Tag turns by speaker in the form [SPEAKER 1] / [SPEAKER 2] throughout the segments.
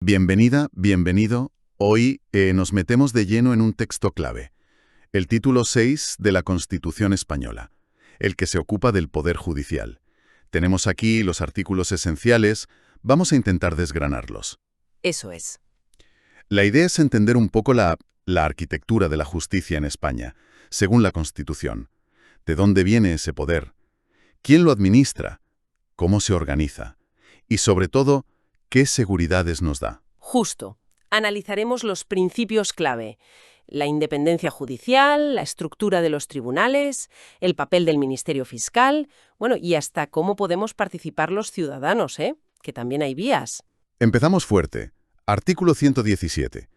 [SPEAKER 1] Bienvenida, bienvenido. Hoy nos metemos de lleno en un texto clave, el título 6 de la Constitución española, el que se ocupa del Poder Judicial. Tenemos aquí los artículos esenciales, vamos a intentar desgranarlos.
[SPEAKER 2] Eso es.
[SPEAKER 1] La idea es entender un poco la arquitectura de la justicia en España, según la Constitución. ¿De dónde viene ese poder? ¿Quién lo administra? ¿Cómo se organiza? Y sobre todo, ¿qué seguridades nos da?
[SPEAKER 2] Justo. Analizaremos los principios clave. La independencia judicial, la estructura de los tribunales, el papel del Ministerio Fiscal, y hasta cómo podemos participar los ciudadanos, que también hay vías.
[SPEAKER 1] Empezamos fuerte. Artículo 117.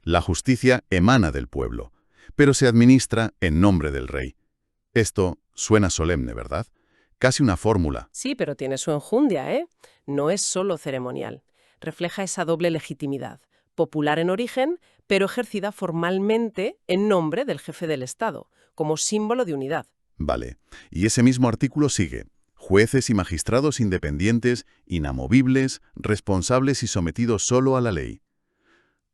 [SPEAKER 1] La justicia emana del pueblo, pero se administra en nombre del rey. Esto suena solemne, ¿verdad? Casi una fórmula.
[SPEAKER 2] Sí, pero tiene su enjundia, No es solo ceremonial. Refleja esa doble legitimidad, popular en origen, pero ejercida formalmente en nombre del jefe del Estado, como símbolo de unidad.
[SPEAKER 1] Vale. Y ese mismo artículo sigue. Jueces y magistrados independientes, inamovibles, responsables y sometidos solo a la ley.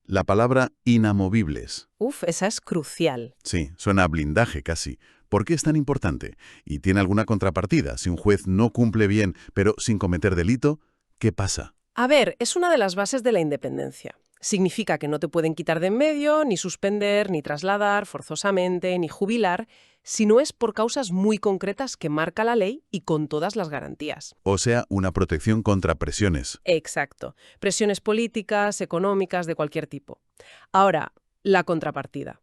[SPEAKER 1] La palabra inamovibles.
[SPEAKER 2] Esa es crucial.
[SPEAKER 1] Sí, suena a blindaje casi. ¿Por qué es tan importante? ¿Y tiene alguna contrapartida? Si un juez no cumple bien, pero sin cometer delito, ¿qué pasa?
[SPEAKER 2] A ver, es una de las bases de la independencia. Significa que no te pueden quitar de en medio, ni suspender, ni trasladar forzosamente, ni jubilar, si no es por causas muy concretas que marca la ley y con todas las garantías.
[SPEAKER 1] O sea, una protección contra presiones.
[SPEAKER 2] Exacto. Presiones políticas, económicas, de cualquier tipo. Ahora, la contrapartida.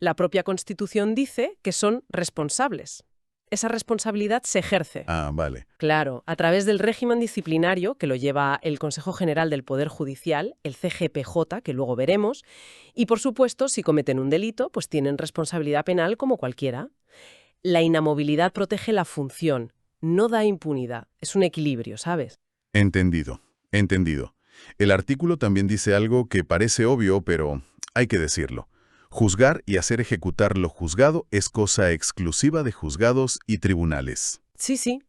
[SPEAKER 2] La propia Constitución dice que son responsables. Esa responsabilidad se ejerce.
[SPEAKER 1] Ah, vale.
[SPEAKER 2] Claro, a través del régimen disciplinario que lo lleva el Consejo General del Poder Judicial, el CGPJ, que luego veremos, y por supuesto, si cometen un delito, pues tienen responsabilidad penal como cualquiera. La inamovilidad protege la función, no da impunidad. Es un equilibrio, ¿sabes?
[SPEAKER 1] Entendido, entendido. El artículo también dice algo que parece obvio, pero hay que decirlo. Juzgar y hacer ejecutar lo juzgado es cosa exclusiva de juzgados y tribunales.
[SPEAKER 2] Sí,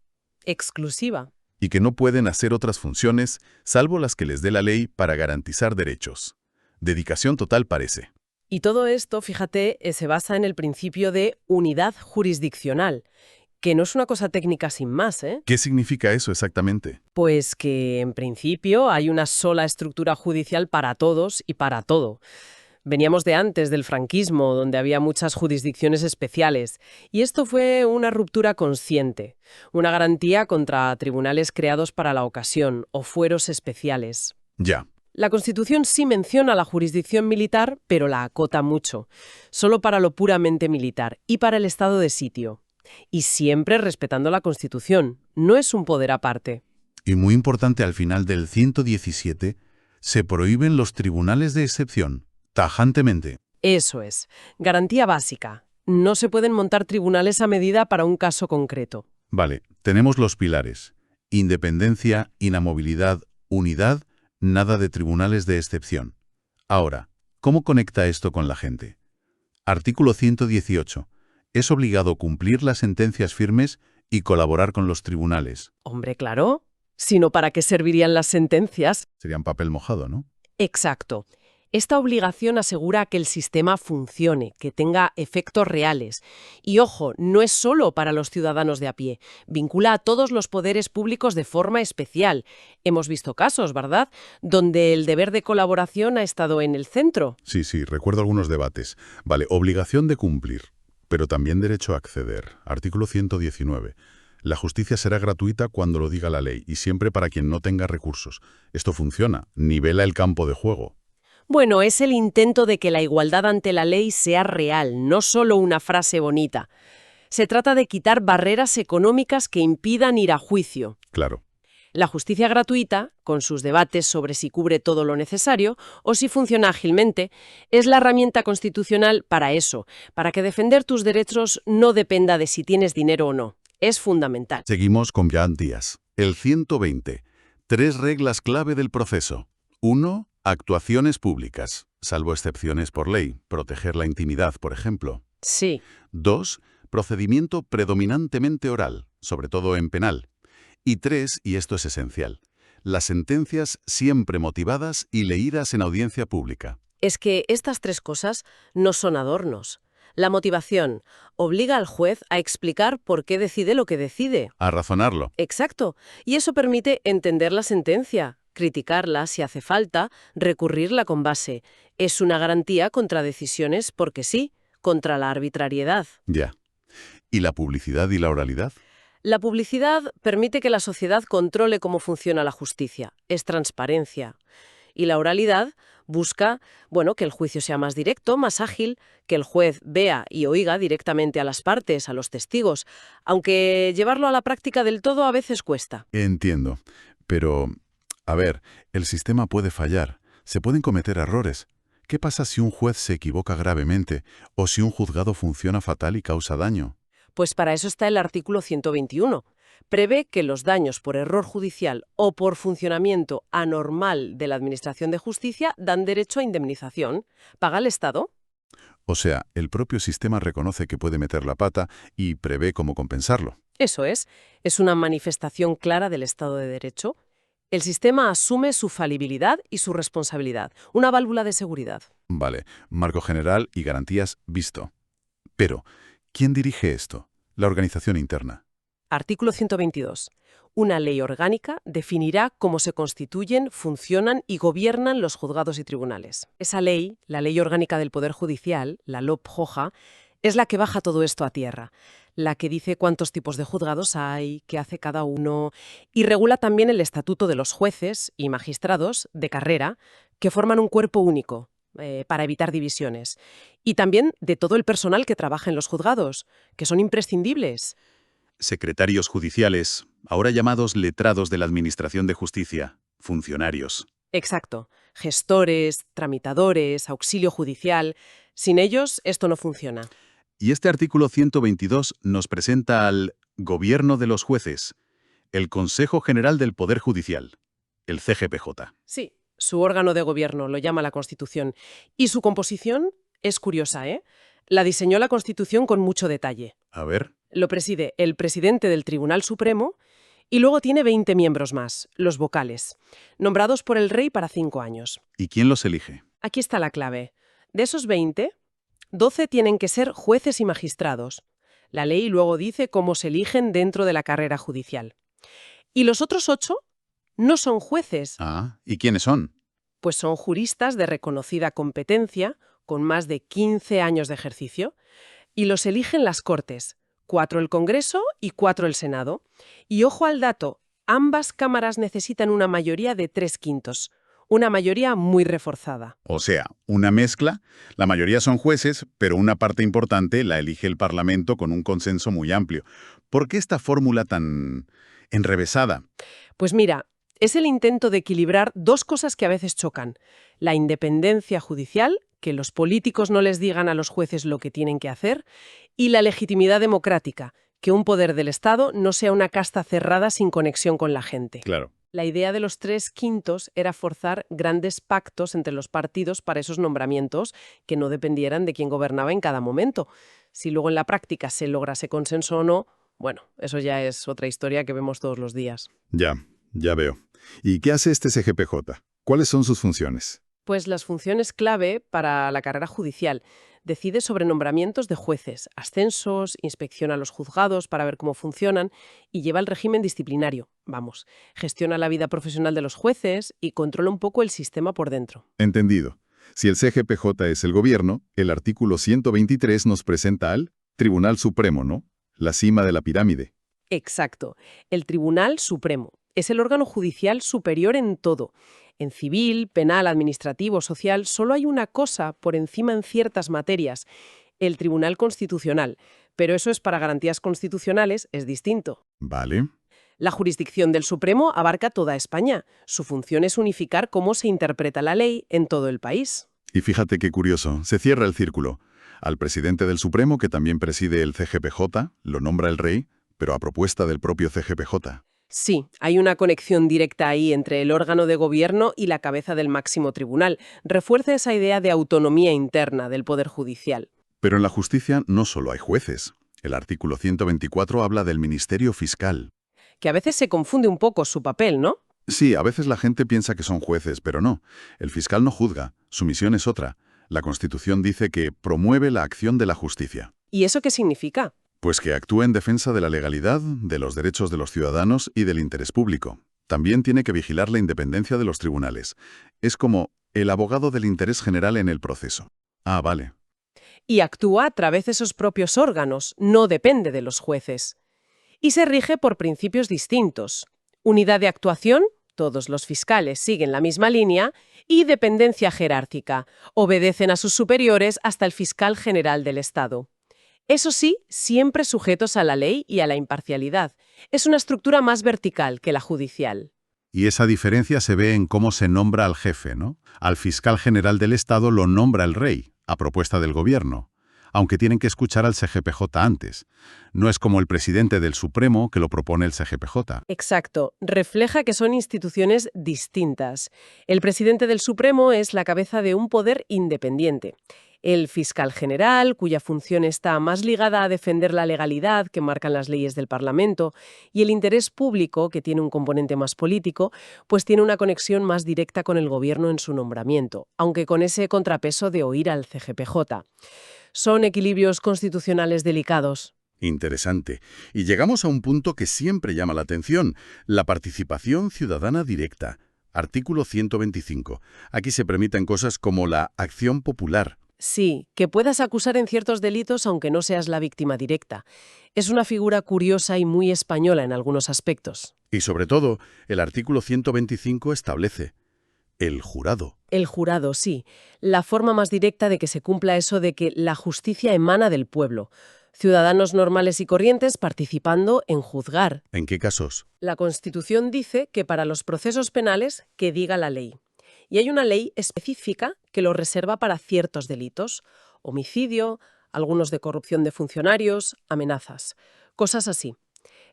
[SPEAKER 2] exclusiva.
[SPEAKER 1] Y que no pueden hacer otras funciones, salvo las que les dé la ley para garantizar derechos. Dedicación total parece.
[SPEAKER 2] Y todo esto, fíjate, se basa en el principio de unidad jurisdiccional, que no es una cosa técnica sin más,
[SPEAKER 1] ¿Qué significa eso exactamente?
[SPEAKER 2] Pues que, en principio, hay una sola estructura judicial para todos y para todo. Veníamos de antes del franquismo, donde había muchas jurisdicciones especiales, y esto fue una ruptura consciente, una garantía contra tribunales creados para la ocasión o fueros especiales.
[SPEAKER 1] Ya.
[SPEAKER 2] La Constitución sí menciona la jurisdicción militar, pero la acota mucho, solo para lo puramente militar y para el estado de sitio. Y siempre respetando la Constitución, no es un poder aparte.
[SPEAKER 1] Y muy importante, al final del 117, se prohíben los tribunales de excepción. Tajantemente.
[SPEAKER 2] Eso es. Garantía básica. No se pueden montar tribunales a medida para un caso concreto.
[SPEAKER 1] Vale, tenemos los pilares. Independencia, inamovilidad, unidad, nada de tribunales de excepción. Ahora, ¿cómo conecta esto con la gente? Artículo 118. Es obligado cumplir las sentencias firmes y colaborar con los tribunales.
[SPEAKER 2] Hombre, claro. Si no, ¿para qué servirían las sentencias?
[SPEAKER 1] Sería un papel mojado, ¿no?
[SPEAKER 2] Exacto. Esta obligación asegura que el sistema funcione, que tenga efectos reales. Y ojo, no es solo para los ciudadanos de a pie. Vincula a todos los poderes públicos de forma especial. Hemos visto casos, ¿verdad?, donde el deber de colaboración ha estado en el centro.
[SPEAKER 1] Sí, recuerdo algunos debates. Vale, obligación de cumplir, pero también derecho a acceder. Artículo 119. La justicia será gratuita cuando lo diga la ley y siempre para quien no tenga recursos. Esto funciona, nivela el campo de juego.
[SPEAKER 2] Bueno, es el intento de que la igualdad ante la ley sea real, no solo una frase bonita. Se trata de quitar barreras económicas que impidan ir a juicio.
[SPEAKER 1] Claro.
[SPEAKER 2] La justicia gratuita, con sus debates sobre si cubre todo lo necesario o si funciona ágilmente, es la herramienta constitucional para eso, para que defender tus derechos no dependa de si tienes dinero o no. Es fundamental.
[SPEAKER 1] Seguimos con Jan Díaz. El 120. 3 reglas clave del proceso. 1. Actuaciones públicas, salvo excepciones por ley, proteger la intimidad, por ejemplo.
[SPEAKER 2] Sí.
[SPEAKER 1] 2. Procedimiento predominantemente oral, sobre todo en penal. Y 3, y esto es esencial, las sentencias siempre motivadas y leídas en audiencia pública.
[SPEAKER 2] Es que estas tres cosas no son adornos. La motivación obliga al juez a explicar por qué decide lo que decide.
[SPEAKER 1] A razonarlo.
[SPEAKER 2] Exacto. Y eso permite entender la sentencia, criticarla si hace falta, recurrirla con base. Es una garantía contra decisiones porque sí, contra la arbitrariedad.
[SPEAKER 1] Ya. ¿Y la publicidad y la oralidad?
[SPEAKER 2] La publicidad permite que la sociedad controle cómo funciona la justicia. Es transparencia. Y la oralidad busca, que el juicio sea más directo, más ágil, que el juez vea y oiga directamente a las partes, a los testigos, aunque llevarlo a la práctica del todo a veces cuesta.
[SPEAKER 1] Entiendo. Pero, a ver, el sistema puede fallar. Se pueden cometer errores. ¿Qué pasa si un juez se equivoca gravemente o si un juzgado funciona fatal y causa daño?
[SPEAKER 2] Pues para eso está el artículo 121. Prevé que los daños por error judicial o por funcionamiento anormal de la Administración de Justicia dan derecho a indemnización. ¿Paga el Estado?
[SPEAKER 1] O sea, el propio sistema reconoce que puede meter la pata y prevé cómo compensarlo.
[SPEAKER 2] Eso es una manifestación clara del Estado de Derecho. El sistema asume su falibilidad y su responsabilidad, una válvula de seguridad.
[SPEAKER 1] Vale, marco general y garantías visto. Pero, ¿quién dirige esto? La organización interna.
[SPEAKER 2] Artículo 122. Una ley orgánica definirá cómo se constituyen, funcionan y gobiernan los juzgados y tribunales. Esa ley, la Ley Orgánica del Poder Judicial, la LOPJOJA, es la que baja todo esto a tierra, la que dice cuántos tipos de juzgados hay, qué hace cada uno, y regula también el estatuto de los jueces y magistrados de carrera, que forman un cuerpo único, para evitar divisiones, y también de todo el personal que trabaja en los juzgados, que son imprescindibles.
[SPEAKER 1] Secretarios judiciales, ahora llamados letrados de la Administración de Justicia, funcionarios.
[SPEAKER 2] Exacto. Gestores, tramitadores, auxilio judicial. Sin ellos, esto no funciona.
[SPEAKER 1] Y este artículo 122 nos presenta al Gobierno de los Jueces, el Consejo General del Poder Judicial, el CGPJ.
[SPEAKER 2] Sí, su órgano de gobierno, lo llama la Constitución. Y su composición es curiosa, ¿eh? La diseñó la Constitución con mucho detalle.
[SPEAKER 1] A ver.
[SPEAKER 2] Lo preside el presidente del Tribunal Supremo y luego tiene 20 miembros más, los vocales, nombrados por el rey para 5 años.
[SPEAKER 1] ¿Y quién los elige?
[SPEAKER 2] Aquí está la clave. De esos 20, 12 tienen que ser jueces y magistrados. La ley luego dice cómo se eligen dentro de la carrera judicial. Y los otros 8 no son jueces,
[SPEAKER 1] Ah, ¿y quiénes son?
[SPEAKER 2] pues son juristas de reconocida competencia, con más de 15 años de ejercicio, y los eligen las Cortes, 4 el Congreso y 4 el Senado. Y ojo al dato, ambas cámaras necesitan una mayoría de 3/5, una mayoría muy reforzada.
[SPEAKER 1] O sea, una mezcla. La mayoría son jueces, pero una parte importante la elige el Parlamento con un consenso muy amplio. ¿Por qué esta fórmula tan enrevesada?
[SPEAKER 2] Pues mira, es el intento de equilibrar dos cosas que a veces chocan: la independencia judicial, que los políticos no les digan a los jueces lo que tienen que hacer, y la legitimidad democrática, que un poder del Estado no sea una casta cerrada sin conexión con la gente.
[SPEAKER 1] Claro.
[SPEAKER 2] La idea de los 3/5 era forzar grandes pactos entre los partidos para esos nombramientos que no dependieran de quién gobernaba en cada momento. Si luego en la práctica se logra ese consenso o no, bueno, eso ya es otra historia que vemos todos los días.
[SPEAKER 3] Ya veo. ¿Y qué hace este CGPJ? ¿Cuáles son sus funciones?
[SPEAKER 2] Pues las funciones clave para la carrera judicial. Decide sobre nombramientos de jueces, ascensos, inspecciona los juzgados para ver cómo funcionan y lleva el régimen disciplinario. Vamos, gestiona la vida profesional de los jueces y controla un poco el sistema por dentro.
[SPEAKER 3] Entendido. Si el CGPJ es el gobierno, el artículo 123 nos presenta al Tribunal Supremo, ¿no? La cima de la pirámide.
[SPEAKER 2] Exacto. El Tribunal Supremo es el órgano judicial superior en todo. En civil, penal, administrativo, social, solo hay una cosa por encima en ciertas materias: el Tribunal Constitucional. Pero eso es para garantías constitucionales, es distinto.
[SPEAKER 3] Vale.
[SPEAKER 2] La jurisdicción del Supremo abarca toda España. Su función es unificar cómo se interpreta la ley en todo el país.
[SPEAKER 3] Y fíjate qué curioso, se cierra el círculo. Al presidente del Supremo, que también preside el CGPJ, lo nombra el rey, pero a propuesta del propio CGPJ.
[SPEAKER 2] Sí, hay una conexión directa ahí entre el órgano de gobierno y la cabeza del máximo tribunal. Refuerza esa idea de autonomía interna del Poder Judicial.
[SPEAKER 3] Pero en la justicia no solo hay jueces. El artículo 124 habla del Ministerio Fiscal.
[SPEAKER 2] Que a veces se confunde un poco su papel, ¿no?
[SPEAKER 3] Sí, a veces la gente piensa que son jueces, pero no. El fiscal no juzga, su misión es otra. La Constitución dice que promueve la acción de la justicia.
[SPEAKER 2] ¿Y eso qué significa?
[SPEAKER 3] Pues que actúa en defensa de la legalidad, de los derechos de los ciudadanos y del interés público. También tiene que vigilar la independencia de los tribunales. Es como el abogado del interés general en el proceso. Ah, vale.
[SPEAKER 2] Y actúa a través de esos propios órganos, no depende de los jueces. Y se rige por principios distintos. Unidad de actuación, todos los fiscales siguen la misma línea, y dependencia jerárquica, obedecen a sus superiores hasta el fiscal general del Estado. Eso sí, siempre sujetos a la ley y a la imparcialidad. Es una estructura más vertical que la judicial.
[SPEAKER 1] Y esa diferencia se ve en cómo se nombra al jefe, ¿no? Al fiscal general del Estado lo nombra el rey, a propuesta del gobierno, aunque tienen que escuchar al CGPJ antes. No es como el presidente del Supremo que lo propone el CGPJ.
[SPEAKER 2] Exacto, refleja que son instituciones distintas. El presidente del Supremo es la cabeza de un poder independiente. El fiscal general, cuya función está más ligada a defender la legalidad que marcan las leyes del Parlamento, y el interés público, que tiene un componente más político, pues tiene una conexión más directa con el gobierno en su nombramiento, aunque con ese contrapeso de oír al CGPJ. Son equilibrios constitucionales delicados.
[SPEAKER 1] Interesante. Y llegamos a un punto que siempre llama la atención, la participación ciudadana directa. Artículo 125. Aquí se permiten cosas como la acción popular.
[SPEAKER 2] Sí, que puedas acusar en ciertos delitos aunque no seas la víctima directa. Es una figura curiosa y muy española en algunos aspectos.
[SPEAKER 1] Y sobre todo, el artículo 125 establece el jurado.
[SPEAKER 2] El jurado, sí. La forma más directa de que se cumpla eso de que la justicia emana del pueblo. Ciudadanos normales y corrientes participando en juzgar.
[SPEAKER 1] ¿En qué casos?
[SPEAKER 2] La Constitución dice que para los procesos penales que diga la ley. Y hay una ley específica que lo reserva para ciertos delitos. Homicidio, algunos de corrupción de funcionarios, amenazas. Cosas así.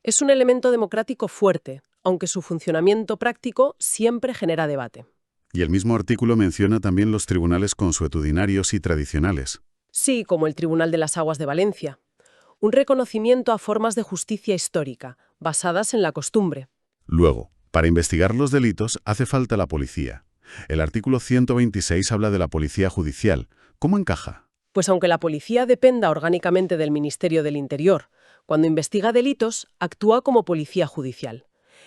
[SPEAKER 2] Es un elemento democrático fuerte, aunque su funcionamiento práctico siempre genera debate.
[SPEAKER 1] Y el mismo artículo menciona también los tribunales consuetudinarios y tradicionales.
[SPEAKER 2] Sí, como el Tribunal de las Aguas de Valencia. Un reconocimiento a formas de justicia histórica, basadas en la costumbre.
[SPEAKER 1] Luego, para investigar los delitos hace falta la policía. El artículo 126 habla de la policía judicial. ¿Cómo encaja?
[SPEAKER 2] Pues aunque la policía dependa orgánicamente del Ministerio del Interior, cuando investiga delitos, actúa como policía judicial.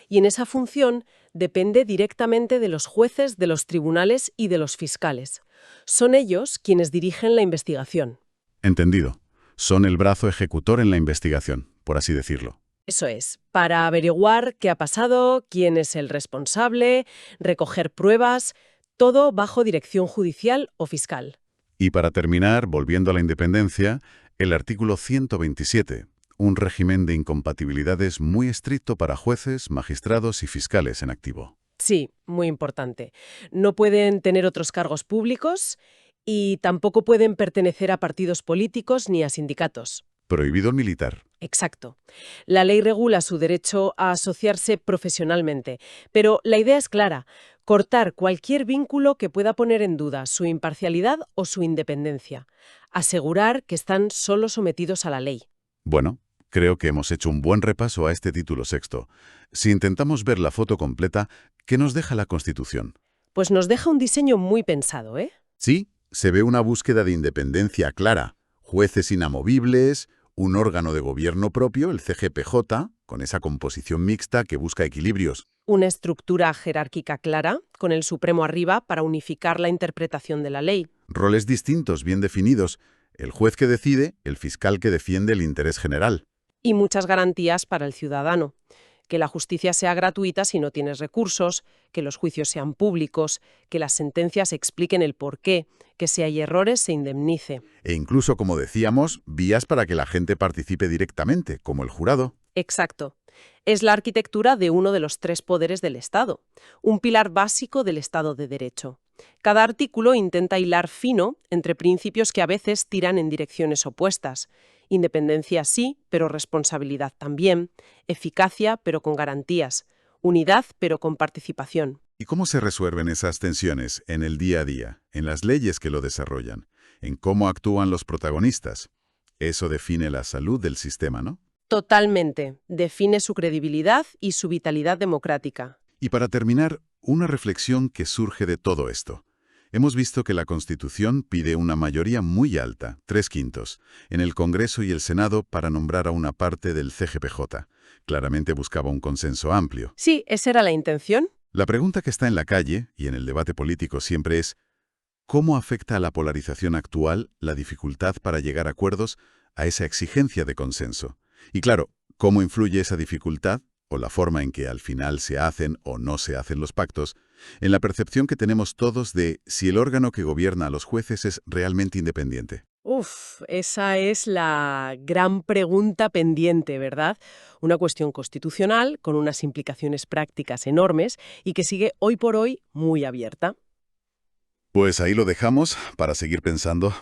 [SPEAKER 2] Y en esa función depende directamente de los jueces, de los tribunales y de los fiscales. Son ellos quienes dirigen la investigación.
[SPEAKER 1] Entendido. Son el brazo ejecutor en la investigación, por así decirlo.
[SPEAKER 2] Eso es, para averiguar qué ha pasado, quién es el responsable, recoger pruebas, todo bajo dirección judicial o fiscal.
[SPEAKER 1] Y para terminar, volviendo a la independencia, el artículo 127, un régimen de incompatibilidades muy estricto para jueces, magistrados y fiscales en activo.
[SPEAKER 2] Sí, muy importante. No pueden tener otros cargos públicos y tampoco pueden pertenecer a partidos políticos ni a sindicatos.
[SPEAKER 1] Prohibido el militar.
[SPEAKER 2] Exacto. La ley regula su derecho a asociarse profesionalmente, pero la idea es clara: cortar cualquier vínculo que pueda poner en duda su imparcialidad o su independencia. Asegurar que están solo sometidos a la ley.
[SPEAKER 1] Bueno, creo que hemos hecho un buen repaso a este título sexto. Si intentamos ver la foto completa, ¿qué nos deja la Constitución?
[SPEAKER 2] Pues nos deja un diseño muy pensado, ¿eh?
[SPEAKER 1] Sí, se ve una búsqueda de independencia clara. Jueces inamovibles, un órgano de gobierno propio, el CGPJ, con esa composición mixta que busca equilibrios.
[SPEAKER 2] Una estructura jerárquica clara, con el Supremo arriba para unificar la interpretación de la ley.
[SPEAKER 1] Roles distintos, bien definidos. El juez que decide, el fiscal que defiende el interés general.
[SPEAKER 2] Y muchas garantías para el ciudadano. Que la justicia sea gratuita si no tienes recursos, que los juicios sean públicos, que las sentencias expliquen el porqué, que si hay errores se indemnice.
[SPEAKER 1] E incluso, como decíamos, vías para que la gente participe directamente, como el jurado.
[SPEAKER 2] Exacto. Es la arquitectura de uno de los 3 poderes del Estado, un pilar básico del Estado de Derecho. Cada artículo intenta hilar fino entre principios que a veces tiran en direcciones opuestas. Independencia sí, pero responsabilidad también. Eficacia, pero con garantías. Unidad, pero con participación.
[SPEAKER 1] ¿Y cómo se resuelven esas tensiones en el día a día, en las leyes que lo desarrollan, en cómo actúan los protagonistas? Eso define la salud del sistema, ¿no?
[SPEAKER 2] Totalmente. Define su credibilidad y su vitalidad democrática.
[SPEAKER 3] Y para terminar, una reflexión que surge de todo esto. Hemos visto que la Constitución pide una mayoría muy alta, 3/5, en el Congreso y el Senado para nombrar a una parte del CGPJ. Claramente buscaba un consenso amplio.
[SPEAKER 2] Sí, esa era la intención.
[SPEAKER 3] La pregunta que está en la calle, y en el debate político siempre es, ¿cómo afecta a la polarización actual la dificultad para llegar a acuerdos a esa exigencia de consenso? Y claro, ¿cómo influye esa dificultad, o la forma en que al final se hacen o no se hacen los pactos, en la percepción que tenemos todos de si el órgano que gobierna a los jueces es realmente independiente?
[SPEAKER 2] Uf, esa es la gran pregunta pendiente, ¿verdad? Una cuestión constitucional con unas implicaciones prácticas enormes y que sigue hoy por hoy muy abierta.
[SPEAKER 3] Pues ahí lo dejamos para seguir pensando.